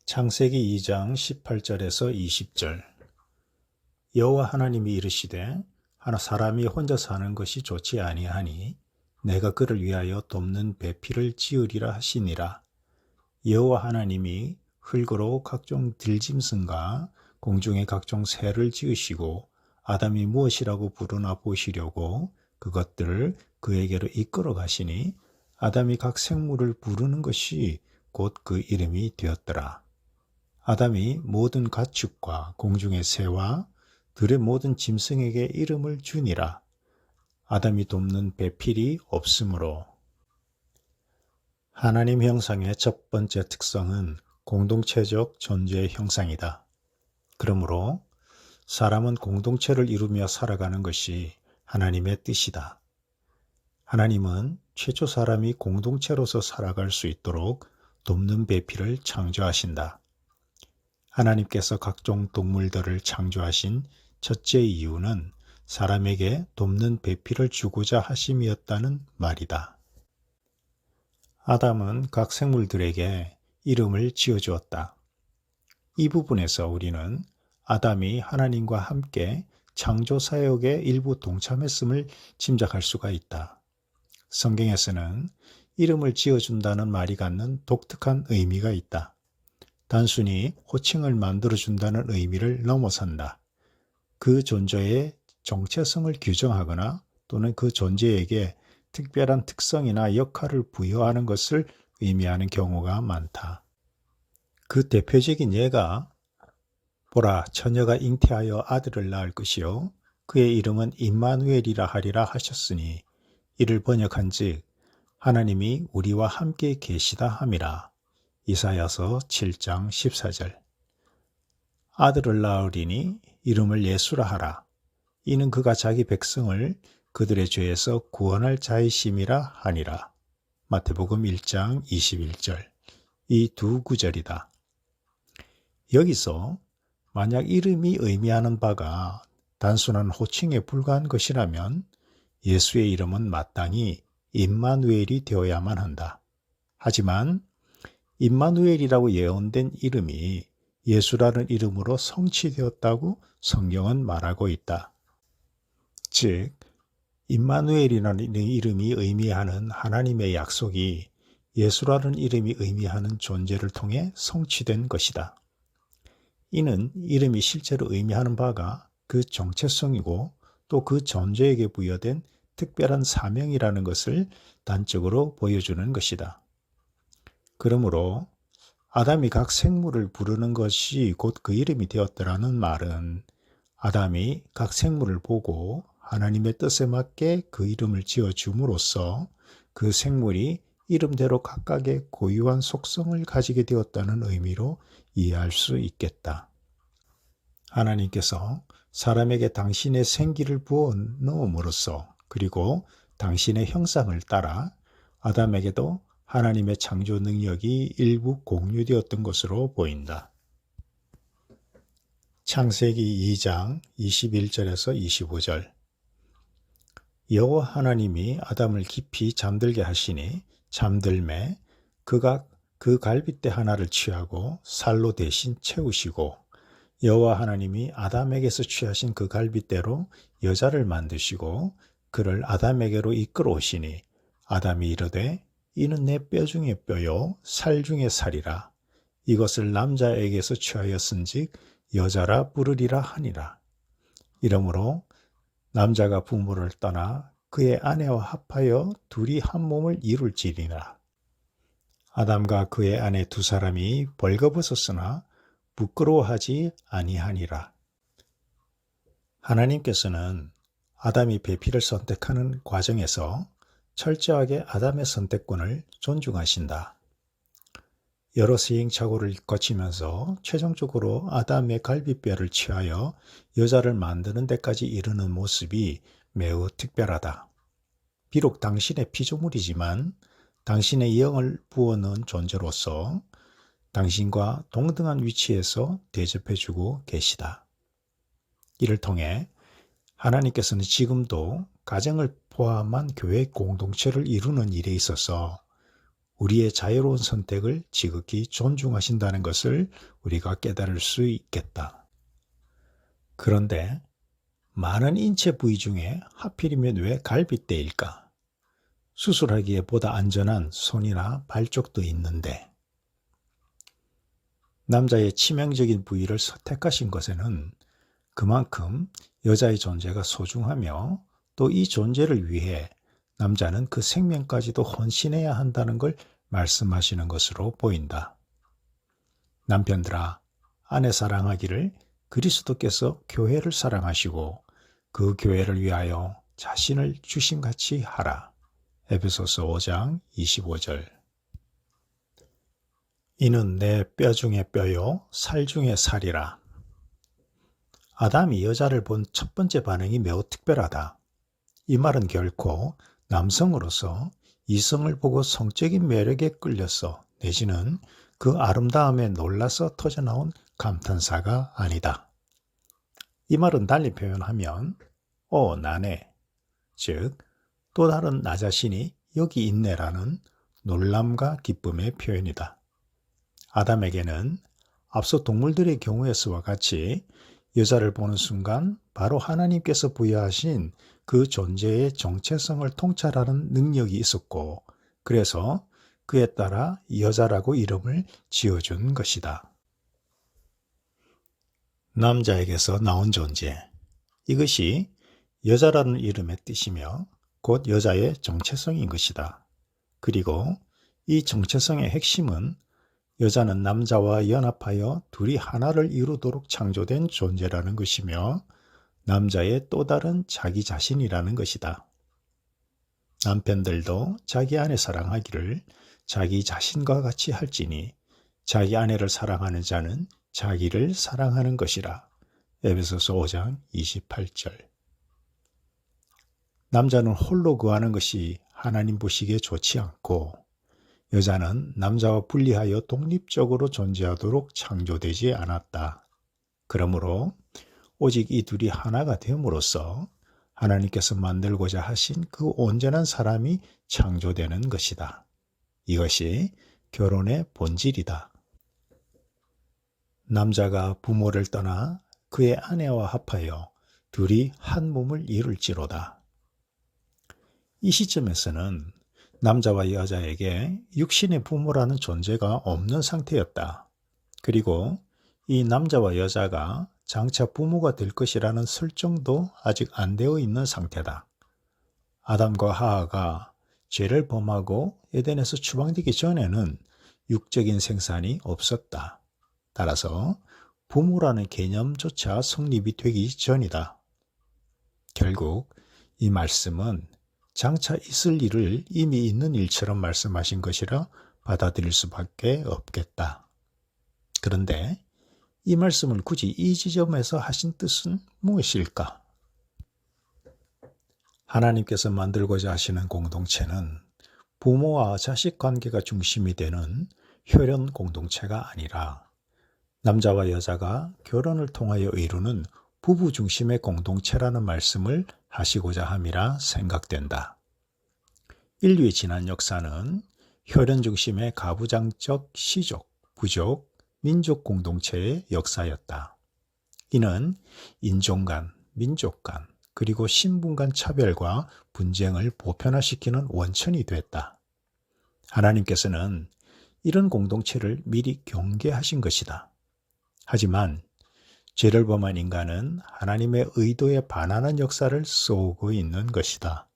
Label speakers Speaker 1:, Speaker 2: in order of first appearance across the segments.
Speaker 1: 창세기 2장 18절에서 20절. 여호와 하나님이 이르시되 하나 사람이 혼자 사는 것이 좋지 아니하니 내가 그를 위하여 돕는 배필을 지으리라 하시니라. 여호와 하나님이 흙으로 각종 들짐승과 공중의 각종 새를 지으시고 아담이 무엇이라고 부르나 보시려고 그것들을 그에게로 이끌어 가시니 아담이 각 생물을 부르는 것이 곧 그 이름이 되었더라. 아담이 모든 가축과 공중의 새와 들의 모든 짐승에게 이름을 주니라. 아담이 돕는 배필이 없으므로. 하나님 형상의 첫 번째 특성은 공동체적 존재의 형상이다. 그러므로 사람은 공동체를 이루며 살아가는 것이 하나님의 뜻이다. 하나님은 최초 사람이 공동체로서 살아갈 수 있도록 돕는 배필을 창조하신다. 하나님께서 각종 동물들을 창조하신 첫째 이유는 사람에게 돕는 배필을 주고자 하심이었다는 말이다. 아담은 각 생물들에게 이름을 지어주었다. 이 부분에서 우리는 아담이 하나님과 함께 창조 사역에 일부 동참했음을 짐작할 수가 있다. 성경에서는 이름을 지어준다는 말이 갖는 독특한 의미가 있다. 단순히 호칭을 만들어준다는 의미를 넘어선다. 그 존재의 정체성을 규정하거나 또는 그 존재에게 특별한 특성이나 역할을 부여하는 것을 의미하는 경우가 많다. 그 대표적인 예가 보라, 처녀가 잉태하여 아들을 낳을 것이요 그의 이름은 임마누엘이라 하리라 하셨으니 이를 번역한즉 하나님이 우리와 함께 계시다 함이라. 이사야서 7장 14절. 아들을 낳으리니 이름을 예수라 하라. 이는 그가 자기 백성을 그들의 죄에서 구원할 자이심이라 하니라. 마태복음 1장 21절. 이 두 구절이다. 여기서 만약 이름이 의미하는 바가 단순한 호칭에 불과한 것이라면 예수의 이름은 마땅히 임마누엘이 되어야만 한다. 하지만 임마누엘이라고 예언된 이름이 예수라는 이름으로 성취되었다고 성경은 말하고 있다. 즉, 임마누엘이라는 이름이 의미하는 하나님의 약속이 예수라는 이름이 의미하는 존재를 통해 성취된 것이다. 이는 이름이 실제로 의미하는 바가 그 정체성이고 또 그 존재에게 부여된 특별한 사명이라는 것을 단적으로 보여주는 것이다. 그러므로 아담이 각 생물을 부르는 것이 곧 그 이름이 되었더라는 말은 아담이 각 생물을 보고 하나님의 뜻에 맞게 그 이름을 지어줌으로써 그 생물이 이름대로 각각의 고유한 속성을 가지게 되었다는 의미로 이해할 수 있겠다. 하나님께서 사람에게 당신의 생기를 부어 넣음으로써 그리고 당신의 형상을 따라 아담에게도 하나님의 창조 능력이 일부 공유되었던 것으로 보인다. 창세기 2장 21절에서 25절. 여호와 하나님이 아담을 깊이 잠들게 하시니 잠들매 그가 그 갈빗대 하나를 취하고 살로 대신 채우시고 여호와 하나님이 아담에게서 취하신 그 갈빗대로 여자를 만드시고 그를 아담에게로 이끌어 오시니 아담이 이르되 이는 내 뼈 중에 뼈요 살 중에 살이라. 이것을 남자에게서 취하였은즉 여자라 부르리라 하니라. 이러므로 남자가 부모를 떠나 그의 아내와 합하여 둘이 한 몸을 이룰지니라. 아담과 그의 아내 두 사람이 벌거벗었으나 부끄러워하지 아니하니라. 하나님께서는 아담이 배필을 선택하는 과정에서 철저하게 아담의 선택권을 존중하신다. 여러 시행착오를 거치면서 최종적으로 아담의 갈빗뼈를 취하여 여자를 만드는 데까지 이르는 모습이 매우 특별하다. 비록 당신의 피조물이지만 당신의 영을 부어넣은 존재로서 당신과 동등한 위치에서 대접해주고 계시다. 이를 통해 하나님께서는 지금도 가정을 포함한 교회 공동체를 이루는 일에 있어서 우리의 자유로운 선택을 지극히 존중하신다는 것을 우리가 깨달을 수 있겠다. 그런데 많은 인체 부위 중에 하필이면 왜 갈빗대일까? 수술하기에 보다 안전한 손이나 발 쪽도 있는데 남자의 치명적인 부위를 선택하신 것에는 그만큼 여자의 존재가 소중하며 또 이 존재를 위해 남자는 그 생명까지도 헌신해야 한다는 걸 말씀하시는 것으로 보인다. 남편들아, 아내 사랑하기를 그리스도께서 교회를 사랑하시고 그 교회를 위하여 자신을 주심같이 하라. 에베소서 5장 25절. 이는 내 뼈 중에 뼈요 살 중에 살이라. 아담이 여자를 본 첫 번째 반응이 매우 특별하다. 이 말은 결코 남성으로서 이성을 보고 성적인 매력에 끌려서 내지는 그 아름다움에 놀라서 터져나온 감탄사가 아니다. 이 말은 달리 표현하면 나네, 즉 또 다른 나 자신이 여기 있네라는 놀람과 기쁨의 표현이다. 아담에게는 앞서 동물들의 경우에서와 같이 여자를 보는 순간 바로 하나님께서 부여하신 그 존재의 정체성을 통찰하는 능력이 있었고, 그래서 그에 따라 여자라고 이름을 지어준 것이다. 남자에게서 나온 존재, 이것이 여자라는 이름의 뜻이며 곧 여자의 정체성인 것이다. 그리고 이 정체성의 핵심은 여자는 남자와 연합하여 둘이 하나를 이루도록 창조된 존재라는 것이며 남자의 또 다른 자기 자신이라는 것이다. 남편들도 자기 아내 사랑하기를 자기 자신과 같이 할지니 자기 아내를 사랑하는 자는 자기를 사랑하는 것이라. 에베소서 5장 28절. 남자는 홀로 거하는 것이 하나님 보시기에 좋지 않고 여자는 남자와 분리하여 독립적으로 존재하도록 창조되지 않았다. 그러므로 오직 이 둘이 하나가 됨으로써 하나님께서 만들고자 하신 그 온전한 사람이 창조되는 것이다. 이것이 결혼의 본질이다. 남자가 부모를 떠나 그의 아내와 합하여 둘이 한 몸을 이룰지로다. 이 시점에서는 남자와 여자에게 육신의 부모라는 존재가 없는 상태였다. 그리고 이 남자와 여자가 장차 부모가 될 것이라는 설정도 아직 안 되어 있는 상태다. 아담과 하하가 죄를 범하고 에덴에서 추방되기 전에는 육적인 생산이 없었다. 따라서 부모라는 개념조차 성립이 되기 전이다. 결국 이 말씀은 장차 있을 일을 이미 있는 일처럼 말씀하신 것이라 받아들일 수밖에 없겠다. 그런데 이 말씀을 굳이 이 지점에서 하신 뜻은 무엇일까? 하나님께서 만들고자 하시는 공동체는 부모와 자식 관계가 중심이 되는 혈연 공동체가 아니라 남자와 여자가 결혼을 통하여 이루는 부부 중심의 공동체라는 말씀을 하시고자 함이라 생각된다. 인류의 지난 역사는 혈연 중심의 가부장적 시족, 부족, 민족 공동체의 역사였다. 이는 인종 간, 민족 간, 그리고 신분 간 차별과 분쟁을 보편화시키는 원천이 됐다. 하나님께서는 이런 공동체를 미리 경계하신 것이다. 하지만 죄를 범한 인간은 하나님의 의도에 반하는 역사를 써오고 있는 것이다.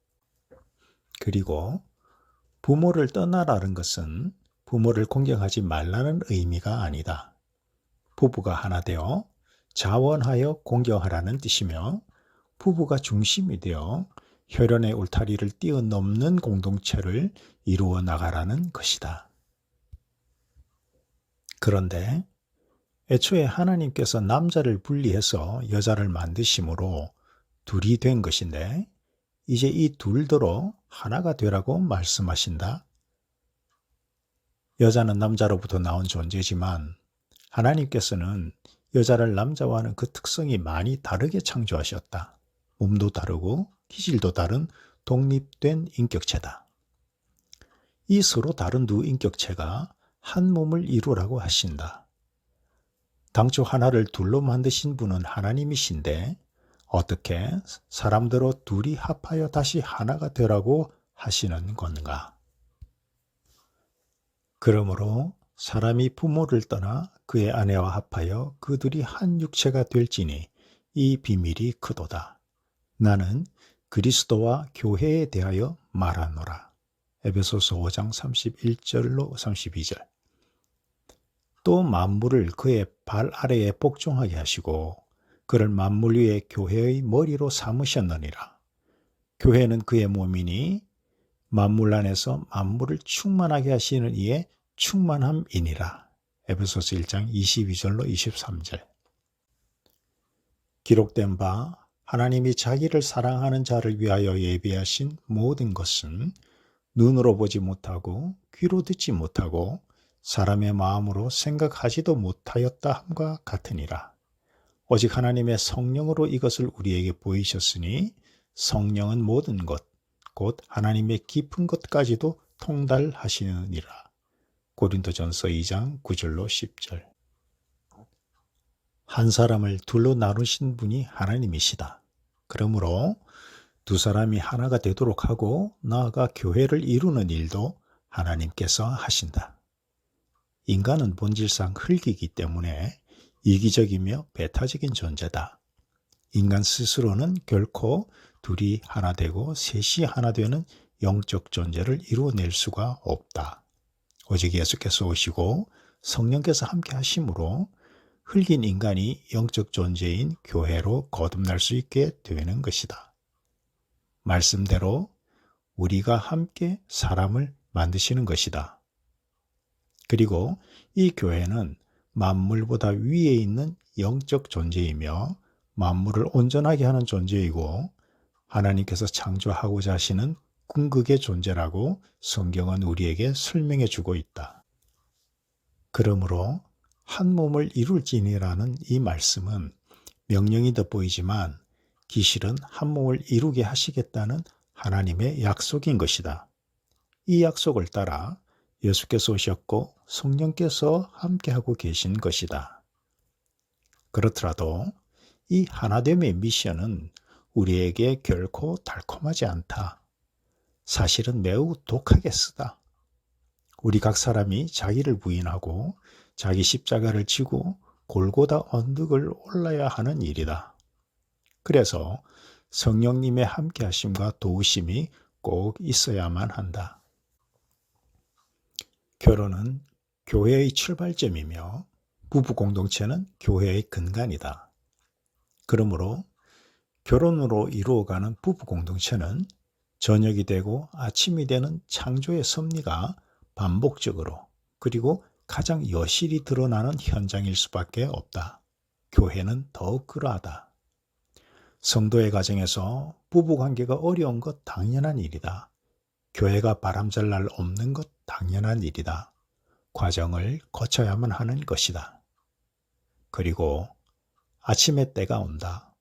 Speaker 1: 그리고 부모를 떠나라는 것은 부모를 공경하지 말라는 의미가 아니다. 부부가 하나 되어 자원하여 공경하라는 뜻이며 부부가 중심이 되어 혈연의 울타리를 뛰어넘는 공동체를 이루어 나가라는 것이다. 그런데 애초에 하나님께서 남자를 분리해서 여자를 만드심으로 둘이 된 것인데 이제 이 둘더러 하나가 되라고 말씀하신다. 여자는 남자로부터 나온 존재지만 하나님께서는 여자를 남자와는 그 특성이 많이 다르게 창조하셨다. 몸도 다르고 기질도 다른 독립된 인격체다. 이 서로 다른 두 인격체가 한 몸을 이루라고 하신다. 당초 하나를 둘로 만드신 분은 하나님이신데 어떻게 사람들로 둘이 합하여 다시 하나가 되라고 하시는 건가? 그러므로 사람이 부모를 떠나 그의 아내와 합하여 그들이 한 육체가 될지니 이 비밀이 크도다. 나는 그리스도와 교회에 대하여 말하노라. 에베소서 5장 31절로 32절. 또 만물을 그의 발 아래에 복종하게 하시고 그를 만물 위에 교회의 머리로 삼으셨느니라. 교회는 그의 몸이니 만물 안에서 만물을 충만하게 하시는 이의 충만함이니라. 에베소서 1장 22절로 23절. 기록된 바 하나님이 자기를 사랑하는 자를 위하여 예비하신 모든 것은 눈으로 보지 못하고 귀로 듣지 못하고 사람의 마음으로 생각하지도 못하였다 함과 같으니라. 오직 하나님의 성령으로 이것을 우리에게 보이셨으니 성령은 모든 것, 곧 하나님의 깊은 것까지도 통달하시느니라. 고린도전서 2장 9절로 10절. 한 사람을 둘로 나누신 분이 하나님이시다. 그러므로 두 사람이 하나가 되도록 하고 나아가 교회를 이루는 일도 하나님께서 하신다. 인간은 본질상 흙이기 때문에 이기적이며 배타적인 존재다. 인간 스스로는 결코 둘이 하나 되고 셋이 하나 되는 영적 존재를 이루어낼 수가 없다. 오직 예수께서 오시고 성령께서 함께 하심으로 흙인 인간이 영적 존재인 교회로 거듭날 수 있게 되는 것이다. 말씀대로 우리가 함께 사람을 만드시는 것이다. 그리고 이 교회는 만물보다 위에 있는 영적 존재이며 만물을 온전하게 하는 존재이고 하나님께서 창조하고자 하시는 궁극의 존재라고 성경은 우리에게 설명해 주고 있다. 그러므로 한 몸을 이룰지니라는 이 말씀은 명령이 더 보이지만 기실은 한 몸을 이루게 하시겠다는 하나님의 약속인 것이다. 이 약속을 따라 예수께서 오셨고 성령께서 함께하고 계신 것이다. 그렇더라도 이 하나됨의 미션은 우리에게 결코 달콤하지 않다. 사실은 매우 독하게 쓰다. 우리 각 사람이 자기를 부인하고 자기 십자가를 지고 골고다 언덕을 올라야 하는 일이다. 그래서 성령님의 함께하심과 도우심이 꼭 있어야만 한다. 결혼은 교회의 출발점이며 부부 공동체는 교회의 근간이다. 그러므로 결혼으로 이루어가는 부부 공동체는 저녁이 되고 아침이 되는 창조의 섭리가 반복적으로 그리고 가장 여실히 드러나는 현장일 수밖에 없다. 교회는 더욱 그러하다. 성도의 가정에서 부부관계가 어려운 것 당연한 일이다. 교회가 바람잘 날 없는 것 당연한 일이다. 과정을 거쳐야만 하는 것이다. 그리고 아침의 때가 온다.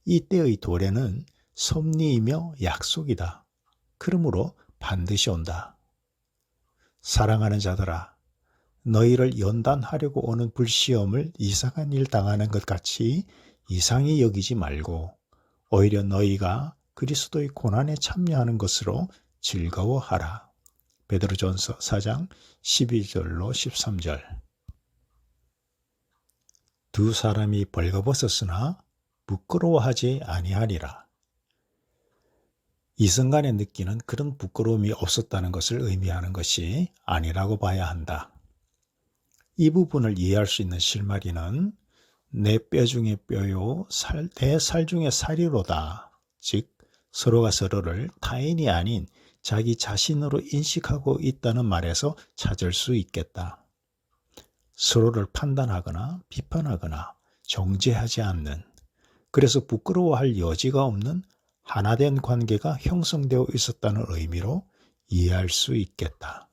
Speaker 1: 이 때의 도래는 섭리이며 약속이다. 그러므로 반드시 온다. 사랑하는 자들아, 너희를 연단하려고 오는 불시험을 이상한 일 당하는 것 같이 이상히 여기지 말고 오히려 너희가 그리스도의 고난에 참여하는 것으로 즐거워하라. 베드로전서 4장 12절로 13절. 두 사람이 벌거벗었으나 부끄러워하지 아니하리라. 이성간에 느끼는 그런 부끄러움이 없었다는 것을 의미하는 것이 아니라고 봐야 한다. 이 부분을 이해할 수 있는 실마리는 내 뼈 중에 뼈요 내 살 중에 살이로다. 즉 서로가 서로를 타인이 아닌 자기 자신으로 인식하고 있다는 말에서 찾을 수 있겠다. 서로를 판단하거나 비판하거나 정죄하지 않는, 그래서 부끄러워할 여지가 없는 하나된 관계가 형성되어 있었다는 의미로 이해할 수 있겠다.